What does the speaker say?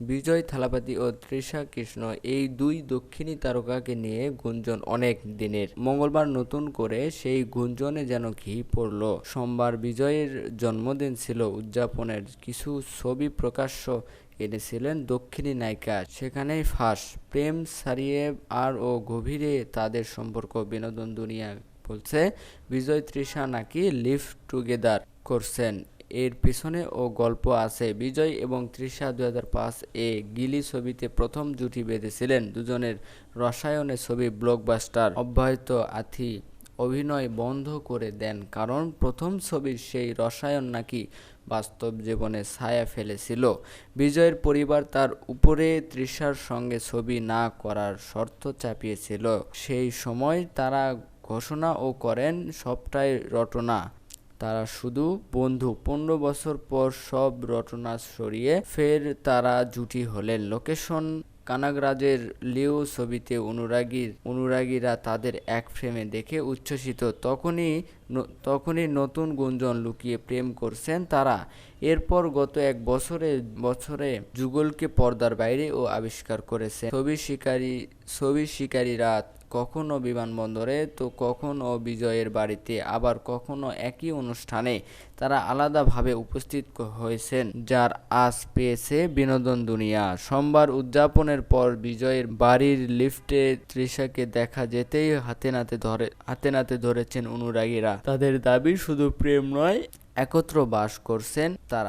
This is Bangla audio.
বিজয় থালাপতি ও তৃষা কৃষ্ণ এই দুই দক্ষিণী তারকাকে নিয়ে গুঞ্জন অনেক দিনের। মঙ্গলবার নতুন করে সেই গুঞ্জনে যেন ঘি পড়ল। সোমবার বিজয়ের জন্মদিন ছিল, উদযাপনের কিছু ছবি প্রকাশ্য এনেছিলেন দক্ষিণী নায়িকা। সেখানেই ফাঁস, প্রেম ছাড়িয়ে আরও গভীরে তাদের সম্পর্ক। বিনোদন দুনিয়া বলছে বিজয় তৃষা নাকি লিভ টুগেদার করছেন। এর পেছনেও গল্প আছে। বিজয় এবং তৃষা 2005-এ গিলি ছবিতে প্রথম জুটি বেঁধেছিলেন। দুজনের রসায়নে ছবি ব্লকবাস্টার অব্যাহত আথি অভিনয় বন্ধ করে দেন, কারণ প্রথম ছবির সেই রসায়ন নাকি বাস্তব জীবনে ছায়া ফেলেছিল। বিজয়ের পরিবার তার উপরে তৃষার সঙ্গে ছবি না করার শর্ত চাপিয়েছিল। সেই সময় তারা ঘোষণাও করেন সবটাই রটনা, তারা শুধু বন্ধু। 15 বছর পর সব রটনা সরিয়ে ফের তারা জুটি হলেন। লোকেশন কানাগরাজের লিও ছবিতে অনুরাগীরা তাদের এক ফ্রেমে দেখে উচ্ছ্বসিত। তখনই নতুন গুঞ্জন লুকিয়ে প্রেম করছেন তারা। এরপর গত এক বছরে যুগলকে পর্দার বাইরেও আবিষ্কার করেছেন ছবি শিকারীরা। কখনো বিমানবন্দরে, তো কখনো বিজয়ের বাড়িতে, আবার কখনো একই অনুষ্ঠানে তারা আলাদাভাবে উপস্থিত হয়েছেন, যার আঁচ পেয়েছে বিনোদন দুনিয়া। সোমবার উদযাপনের পর বিজয়ের বাড়ির লিফটে তৃষাকে দেখা যেতেই হাতে নাতে ধরেছেন অনুরাগীরা। তাদের দাবি শুধু প্রেম নয়, একত্র বাস করছেন তারা।